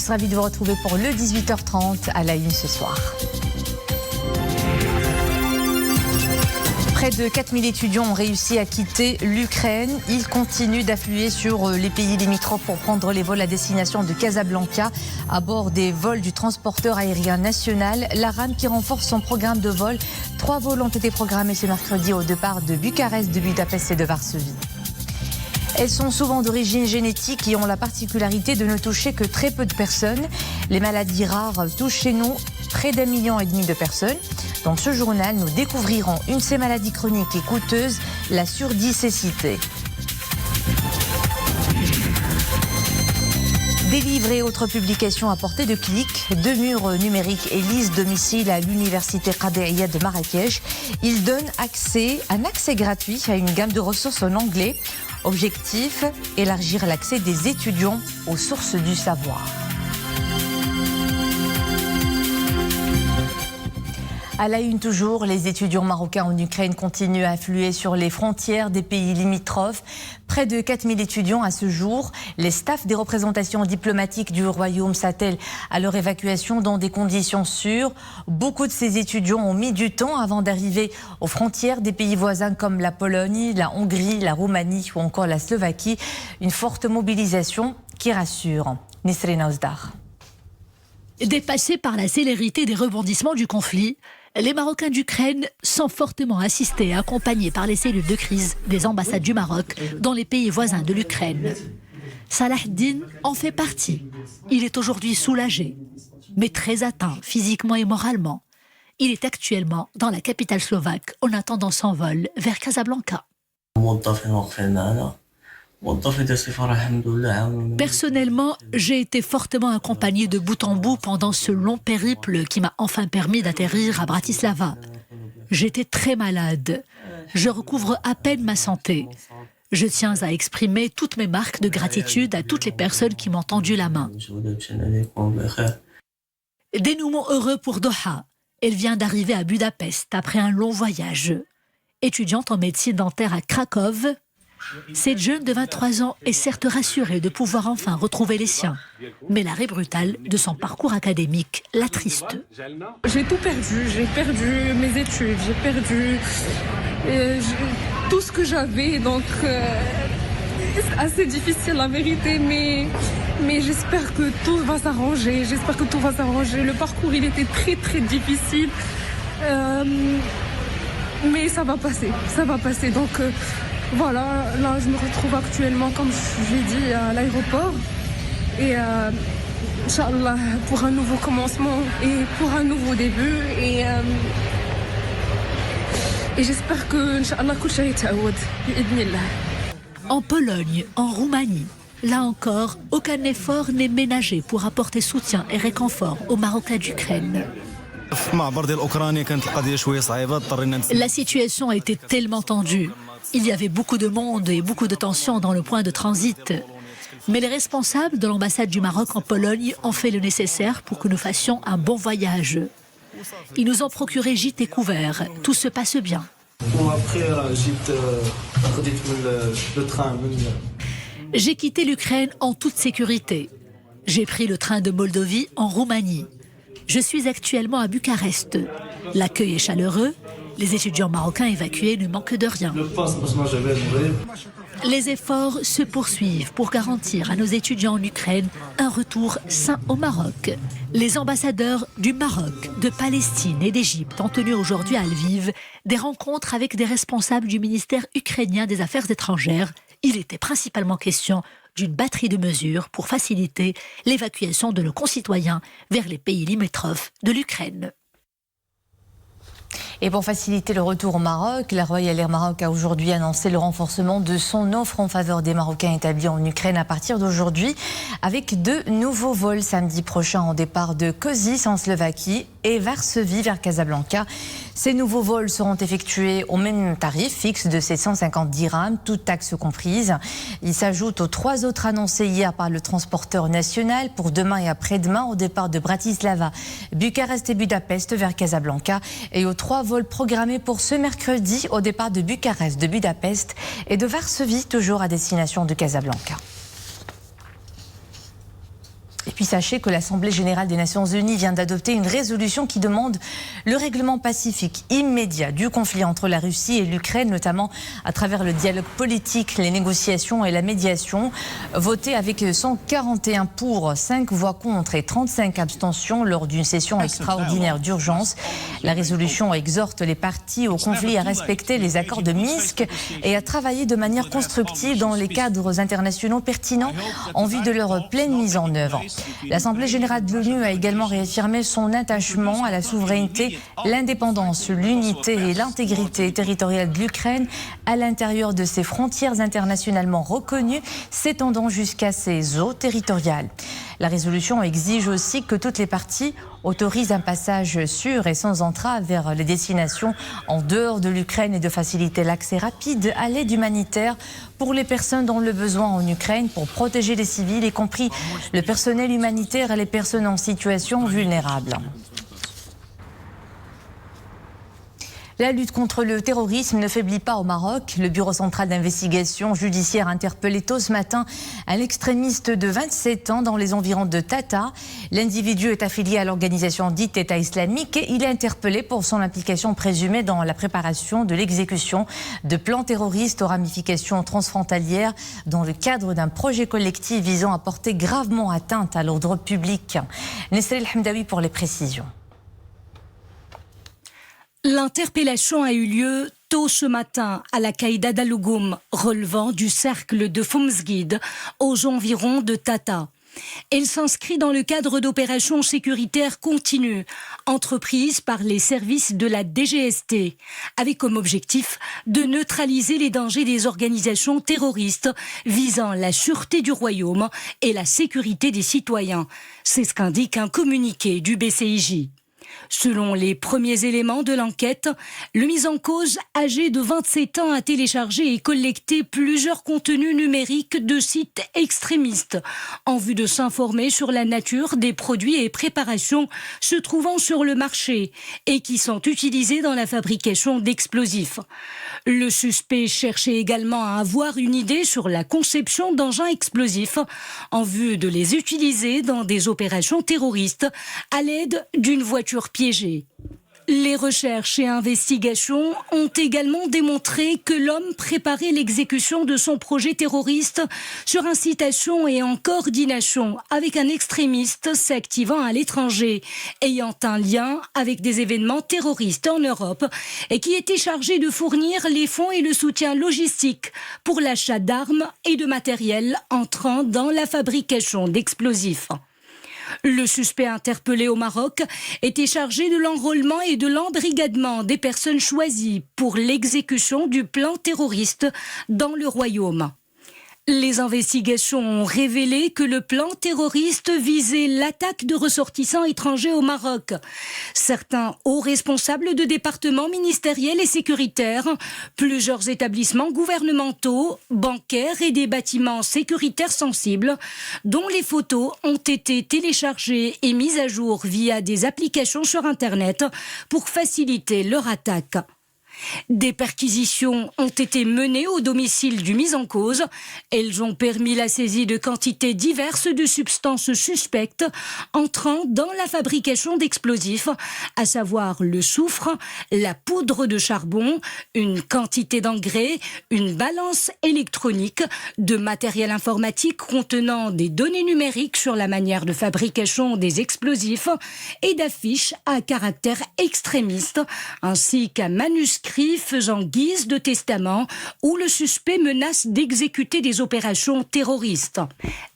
tous, ravi de vous retrouver pour le 18h30 à la une ce soir. Près de 4000 étudiants ont réussi à quitter l'Ukraine. Ils continuent d'affluer sur les pays limitrophes pour prendre les vols à destination de Casablanca à bord des vols du transporteur aérien national, l'Aram, qui renforce son programme de vol. 3 vols ont été programmés ce mercredi au départ de Bucarest, de Budapest et de Varsovie. Elles sont souvent d'origine génétique et ont la particularité de ne toucher que très peu de personnes. Les maladies rares touchent chez nous près d'1,5 million de personnes. Dans ce journal, nous découvrirons une de ces maladies chroniques et coûteuses, la surdicécité. Des livres et autres publications à portée de clic, 2 murs numériques et liste domicile à l'université Qadéia de Marrakech. Ils donnent un accès gratuit à une gamme de ressources en anglais. Objectif, élargir l'accès des étudiants aux sources du savoir. À la une toujours, les étudiants marocains en Ukraine continuent à affluer sur les frontières des pays limitrophes. Près de 4000 étudiants à ce jour. Les staffs des représentations diplomatiques du Royaume s'attellent à leur évacuation dans des conditions sûres. Beaucoup de ces étudiants ont mis du temps avant d'arriver aux frontières des pays voisins comme la Pologne, la Hongrie, la Roumanie ou encore la Slovaquie. Une forte mobilisation qui rassure. Nisrina Ozdar. Dépassés par la célérité des rebondissements du conflit, les Marocains d'Ukraine sont fortement assistés et accompagnés par les cellules de crise des ambassades du Maroc dans les pays voisins de l'Ukraine. Salahdin en fait partie. Il est aujourd'hui soulagé, mais très atteint physiquement et moralement. Il est actuellement dans la capitale slovaque en attendant son vol vers Casablanca. Personnellement, j'ai été fortement accompagné de bout en bout pendant ce long périple qui m'a enfin permis d'atterrir à Bratislava. J'étais très malade. Je recouvre à peine ma santé. Je tiens à exprimer toutes mes marques de gratitude à toutes les personnes qui m'ont tendu la main. Dénouement heureux pour Doha. Elle vient d'arriver à Budapest après un long voyage. Étudiante en médecine dentaire à Cracovie, cette jeune de 23 ans est certes rassurée de pouvoir enfin retrouver les siens. Mais l'arrêt brutal de son parcours académique l'attriste. J'ai tout perdu. J'ai perdu mes études, j'ai perdu tout ce que j'avais. Donc, c'est assez difficile la vérité, mais j'espère que tout va s'arranger. J'espère que tout va s'arranger. Le parcours, il était très très difficile. Mais ça va passer. Donc, voilà, là je me retrouve actuellement, comme j'ai dit, à l'aéroport. Et Inch'Allah, pour un nouveau commencement et pour un nouveau début. Et j'espère que, Inch'Allah, kul shay yataawad, bi'idhnillah. En Pologne, en Roumanie, là encore, aucun effort n'est ménagé pour apporter soutien et réconfort aux Marocains d'Ukraine. La situation a été tellement tendue. Il y avait beaucoup de monde et beaucoup de tensions dans le point de transit. Mais les responsables de l'ambassade du Maroc en Pologne ont fait le nécessaire pour que nous fassions un bon voyage. Ils nous ont procuré gîtes et couverts. Tout se passe bien. J'ai quitté l'Ukraine en toute sécurité. J'ai pris le train de Moldovie en Roumanie. Je suis actuellement à Bucarest. L'accueil est chaleureux. Les étudiants marocains évacués ne manquent de rien. Les efforts se poursuivent pour garantir à nos étudiants en Ukraine un retour sain au Maroc. Les ambassadeurs du Maroc, de Palestine et d'Égypte ont tenu aujourd'hui à Lviv des rencontres avec des responsables du ministère ukrainien des Affaires étrangères. Il était principalement question d'une batterie de mesures pour faciliter l'évacuation de nos concitoyens vers les pays limitrophes de l'Ukraine. Et pour faciliter le retour au Maroc, la Royal Air Maroc a aujourd'hui annoncé le renforcement de son offre en faveur des Marocains établis en Ukraine à partir d'aujourd'hui, avec 2 nouveaux vols samedi prochain au départ de Košice en Slovaquie et Varsovie vers Casablanca. Ces nouveaux vols seront effectués au même tarif fixe de 750 dirhams, toutes taxes comprises. Ils s'ajoutent aux 3 autres annoncés hier par le transporteur national pour demain et après-demain au départ de Bratislava, Bucarest et Budapest vers Casablanca et aux 3 vols programmés pour ce mercredi au départ de Bucarest, de Budapest et de Varsovie, toujours à destination de Casablanca. Et puis sachez que l'Assemblée générale des Nations Unies vient d'adopter une résolution qui demande le règlement pacifique immédiat du conflit entre la Russie et l'Ukraine, notamment à travers le dialogue politique, les négociations et la médiation. Votée avec 141 pour, 5 voix contre et 35 abstentions lors d'une session extraordinaire d'urgence. La résolution exhorte les parties au conflit à respecter les accords de Minsk et à travailler de manière constructive dans les cadres internationaux pertinents en vue de leur pleine mise en œuvre. L'Assemblée générale de l'ONU a également réaffirmé son attachement à la souveraineté, l'indépendance, l'unité et l'intégrité territoriale de l'Ukraine à l'intérieur de ses frontières internationalement reconnues, s'étendant jusqu'à ses eaux territoriales. La résolution exige aussi que toutes les parties autorisent un passage sûr et sans entrave vers les destinations en dehors de l'Ukraine et de faciliter l'accès rapide à l'aide humanitaire pour les personnes dans le besoin en Ukraine, pour protéger les civils, y compris le personnel humanitaire et les personnes en situation vulnérable. La lutte contre le terrorisme ne faiblit pas au Maroc. Le Bureau central d'investigation judiciaire a interpellé tôt ce matin un extrémiste de 27 ans dans les environs de Tata. L'individu est affilié à l'organisation dite État islamique et il est interpellé pour son implication présumée dans la préparation de l'exécution de plans terroristes aux ramifications transfrontalières dans le cadre d'un projet collectif visant à porter gravement atteinte à l'ordre public. Nesrine El Hamdaoui pour les précisions. L'interpellation a eu lieu tôt ce matin à la Caïda d'Alougoum, relevant du cercle de Foumsguide, aux environs de Tata. Elle s'inscrit dans le cadre d'opérations sécuritaires continues, entreprises par les services de la DGST, avec comme objectif de neutraliser les dangers des organisations terroristes visant la sûreté du royaume et la sécurité des citoyens. C'est ce qu'indique un communiqué du BCIJ. Selon les premiers éléments de l'enquête, le mis en cause, âgé de 27 ans, a téléchargé et collecté plusieurs contenus numériques de sites extrémistes en vue de s'informer sur la nature des produits et préparations se trouvant sur le marché et qui sont utilisés dans la fabrication d'explosifs. Le suspect cherchait également à avoir une idée sur la conception d'engins explosifs en vue de les utiliser dans des opérations terroristes à l'aide d'une voiture piégée. Les recherches et investigations ont également démontré que l'homme préparait l'exécution de son projet terroriste sur incitation et en coordination avec un extrémiste s'activant à l'étranger, ayant un lien avec des événements terroristes en Europe et qui était chargé de fournir les fonds et le soutien logistique pour l'achat d'armes et de matériel entrant dans la fabrication d'explosifs. Le suspect interpellé au Maroc était chargé de l'enrôlement et de l'embrigadement des personnes choisies pour l'exécution du plan terroriste dans le royaume. Les investigations ont révélé que le plan terroriste visait l'attaque de ressortissants étrangers au Maroc. Certains hauts responsables de départements ministériels et sécuritaires, plusieurs établissements gouvernementaux, bancaires et des bâtiments sécuritaires sensibles, dont les photos ont été téléchargées et mises à jour via des applications sur Internet pour faciliter leur attaque. Des perquisitions ont été menées au domicile du mis en cause. Elles ont permis la saisie de quantités diverses de substances suspectes entrant dans la fabrication d'explosifs, à savoir le soufre, la poudre de charbon, une quantité d'engrais, une balance électronique, de matériel informatique contenant des données numériques sur la manière de fabrication des explosifs et d'affiches à caractère extrémiste, ainsi qu'un manuscrit faisant guise de testament où le suspect menace d'exécuter des opérations terroristes.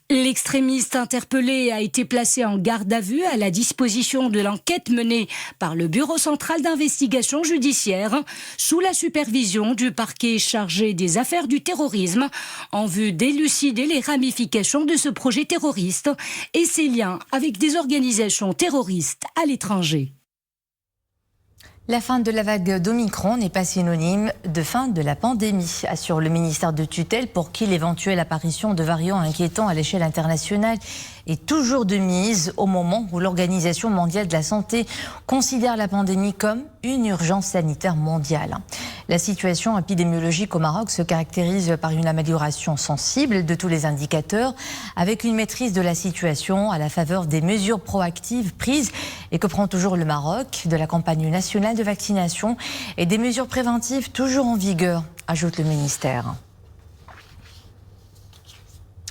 L'extrémiste interpellé a été placé en garde à vue à la disposition de l'enquête menée par le Bureau central d'investigation judiciaire sous la supervision du parquet chargé des affaires du terrorisme en vue d'élucider les ramifications de ce projet terroriste et ses liens avec des organisations terroristes à l'étranger. La fin de la vague d'Omicron n'est pas synonyme de fin de la pandémie, assure le ministère de tutelle, pour qui l'éventuelle apparition de variants inquiétants à l'échelle internationale est toujours de mise au moment où l'Organisation mondiale de la santé considère la pandémie comme une urgence sanitaire mondiale. La situation épidémiologique au Maroc se caractérise par une amélioration sensible de tous les indicateurs, avec une maîtrise de la situation à la faveur des mesures proactives prises et que prend toujours le Maroc, de la campagne nationale de vaccination et des mesures préventives toujours en vigueur, ajoute le ministère.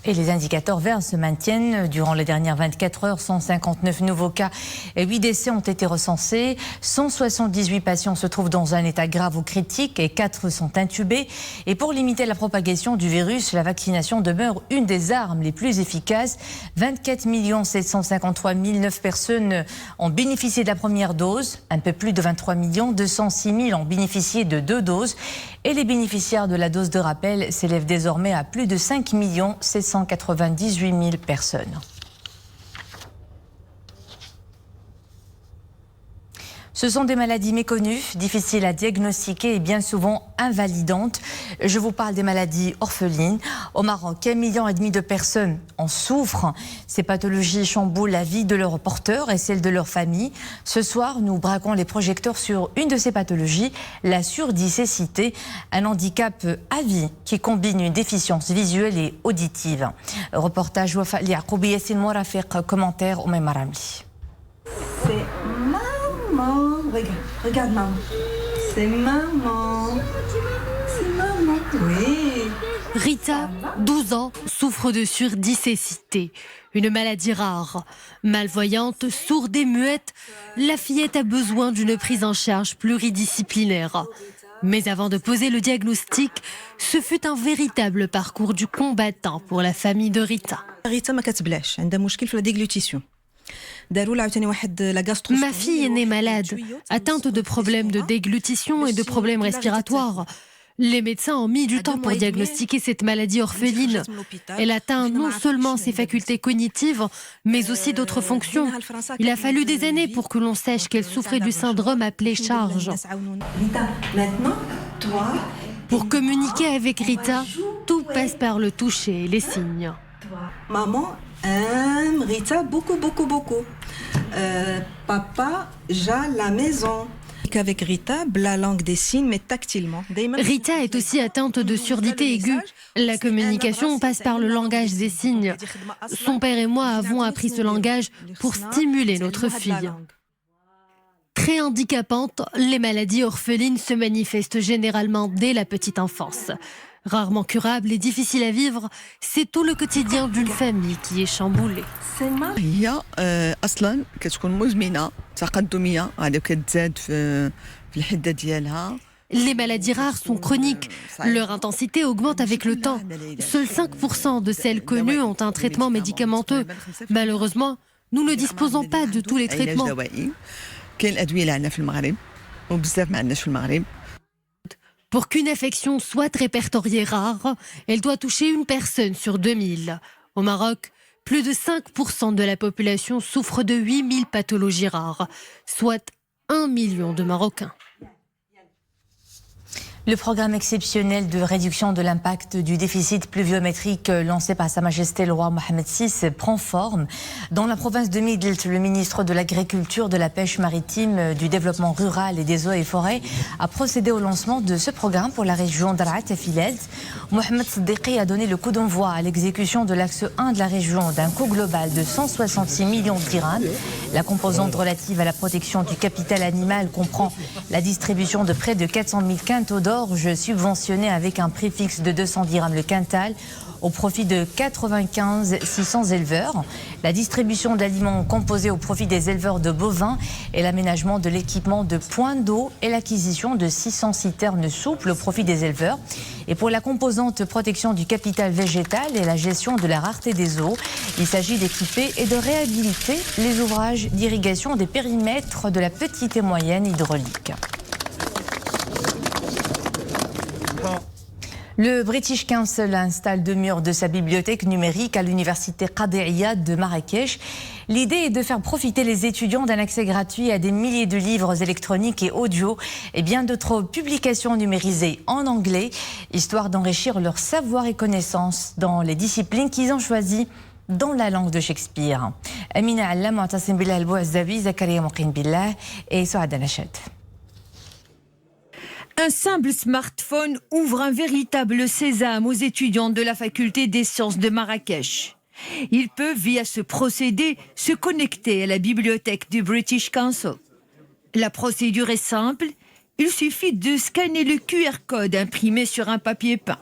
Et les indicateurs verts se maintiennent. Durant les dernières 24 heures, 159 nouveaux cas et 8 décès ont été recensés. 178 patients se trouvent dans un état grave ou critique et 4 sont intubés. Et pour limiter la propagation du virus, la vaccination demeure une des armes les plus efficaces. 24 753 009 personnes ont bénéficié de la première dose. Un peu plus de 23 206 000 ont bénéficié de 2 doses. Et les bénéficiaires de la dose de rappel s'élèvent désormais à plus de 5 798 000 personnes. Ce sont des maladies méconnues, difficiles à diagnostiquer et bien souvent invalidantes. Je vous parle des maladies orphelines. Au Maroc, 1,5 million de personnes en souffrent. Ces pathologies chamboulent la vie de leurs porteurs et celle de leur famille. Ce soir, nous braquons les projecteurs sur une de ces pathologies, la surdicécité, un handicap à vie qui combine une déficience visuelle et auditive. Reportage Wafa Liaqoubi, Yassine Mourafiq, commentaire Oumé Marami. Maman, regarde maman. C'est maman. C'est maman. Oui. Rita, 12 ans, souffre de surdicécité, une maladie rare. Malvoyante, sourde et muette, la fillette a besoin d'une prise en charge pluridisciplinaire. Mais avant de poser le diagnostic, ce fut un véritable parcours du combattant pour la famille de Rita. Rita ما كتبلعش عندها مشكل في la déglutition. Ma fille est née malade, atteinte de problèmes de déglutition et de problèmes respiratoires. Les médecins ont mis du temps pour diagnostiquer cette maladie orpheline. Elle atteint non seulement ses facultés cognitives, mais aussi d'autres fonctions. Il a fallu des années pour que l'on sache qu'elle souffrait du syndrome appelé charge. Pour communiquer avec Rita, tout passe par le toucher et les signes. Maman aime Rita beaucoup. Papa, j'ai la maison. Avec Rita, la langue des signes, mais tactilement. Rita est aussi atteinte de surdité aiguë. La communication passe par le langage des signes. Son père et moi avons appris ce langage pour stimuler notre fille. Très handicapantes, les maladies orphelines se manifestent généralement dès la petite enfance. Rarement curable et difficile à vivre, c'est tout le quotidien d'une famille qui est chamboulée. هي اصلا كتكون مزمنه تقدميه غادي كتزاد في الحده ديالها. Les maladies rares sont chroniques. Leur intensité augmente avec le temps. Seuls 5% de celles connues ont un traitement médicamenteux. Malheureusement, nous ne disposons pas de tous les traitements. Pour qu'une affection soit répertoriée rare, elle doit toucher une personne sur 2000. Au Maroc, plus de 5% de la population souffre de 8000 pathologies rares, soit 1 million de Marocains. Le programme exceptionnel de réduction de l'impact du déficit pluviométrique lancé par Sa Majesté le roi Mohamed VI prend forme. Dans la province de Midelt, le ministre de l'Agriculture, de la Pêche maritime, du Développement rural et des eaux et forêts a procédé au lancement de ce programme pour la région d'Arat et Filed. Mohamed Siddiqui a donné le coup d'envoi à l'exécution de l'axe 1 de la région d'un coût global de 166 millions de dirhams. La composante relative à la protection du capital animal comprend la distribution de près de 400 000 quintaux d'or subventionné avec un prix fixe de 200 dirhams le quintal au profit de 95 600 éleveurs. La distribution d'aliments composés au profit des éleveurs de bovins et l'aménagement de l'équipement de points d'eau et l'acquisition de 600 citernes souples au profit des éleveurs. Et pour la composante protection du capital végétal et la gestion de la rareté des eaux, il s'agit d'équiper et de réhabiliter les ouvrages d'irrigation des périmètres de la petite et moyenne hydraulique. Le British Council installe 2 murs de sa bibliothèque numérique à l'université Qadi Iyad de Marrakech. L'idée est de faire profiter les étudiants d'un accès gratuit à des milliers de livres électroniques et audio et bien d'autres publications numérisées en anglais, histoire d'enrichir leur savoir et connaissances dans les disciplines qu'ils ont choisies dans la langue de Shakespeare. Amina Allam, Mu'tasim Billah El-Bouazzabi, Zakaria Mouqin Billah et Souad Anachad. Un simple smartphone ouvre un véritable sésame aux étudiants de la faculté des sciences de Marrakech. Ils peuvent, via ce procédé, se connecter à la bibliothèque du British Council. La procédure est simple, il suffit de scanner le QR code imprimé sur un papier peint.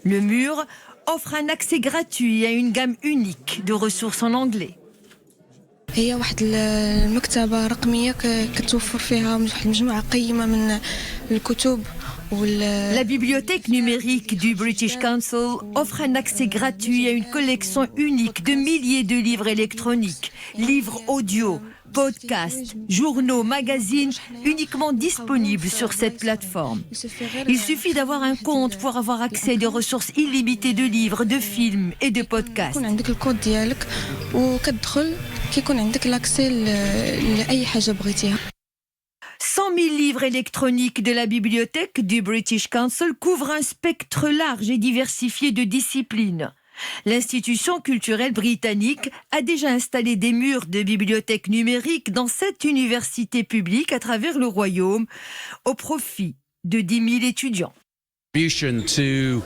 Le mur offre un accès gratuit à une gamme unique de ressources en anglais. هي واحد المكتبة رقمية كتوفر فيها واحد المجموعة قيمة من الكتب. La bibliothèque numérique du British Council offre un accès gratuit à une collection unique de milliers de livres électroniques, livres audio, podcasts, journaux, magazines, uniquement disponibles sur cette plateforme. Il suffit d'avoir un compte pour avoir accès à des ressources illimitées de livres, de films et de podcasts. كيكون عندك لاكسي لأي حاجة بغيتيها. 100 000 livres électroniques de la bibliothèque du British Council couvrent un spectre large et diversifié de disciplines. L'institution culturelle britannique a déjà installé des murs de bibliothèques numériques dans 7 universités publiques à travers le royaume, au profit de 10 000 étudiants. To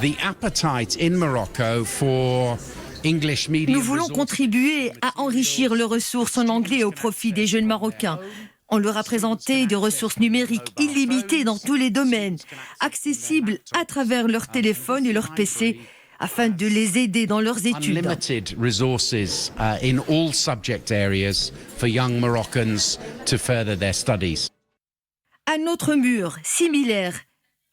the appetite in Morocco for Nous voulons contribuer à enrichir leurs ressources en anglais au profit des jeunes Marocains. On leur a présenté des ressources numériques illimitées dans tous les domaines, accessibles à travers leur téléphone et leur PC, afin de les aider dans leurs études. Unlimited resources in all subject areas for young Moroccans to further their studies. Un autre mur, similaire,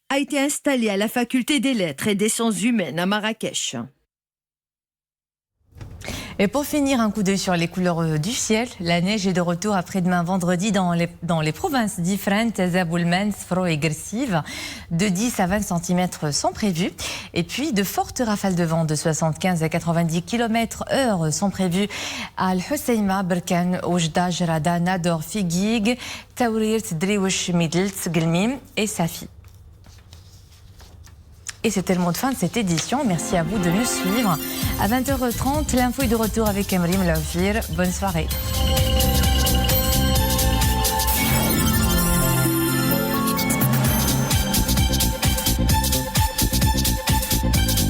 a été installé à la faculté des lettres et des sciences humaines à Marrakech. Et pour finir, un coup d'œil sur les couleurs du ciel. La neige est de retour après-demain vendredi dans les provinces différentes. Zaboulmen, Sfro et Gressive. De 10 à 20 cm sont prévus. Et puis, de fortes rafales de vent de 75 à 90 km/h sont prévues à Al-Husseima, Berkane, Oujda, Jarada, Nador, Figuig, Taourir, Driouch, Midelt, Gelmim et Safi. Et c'était le mot de fin de cette édition. Merci à vous de nous suivre. À 20h30, l'info est de retour avec Emrim Laoufir. Bonne soirée.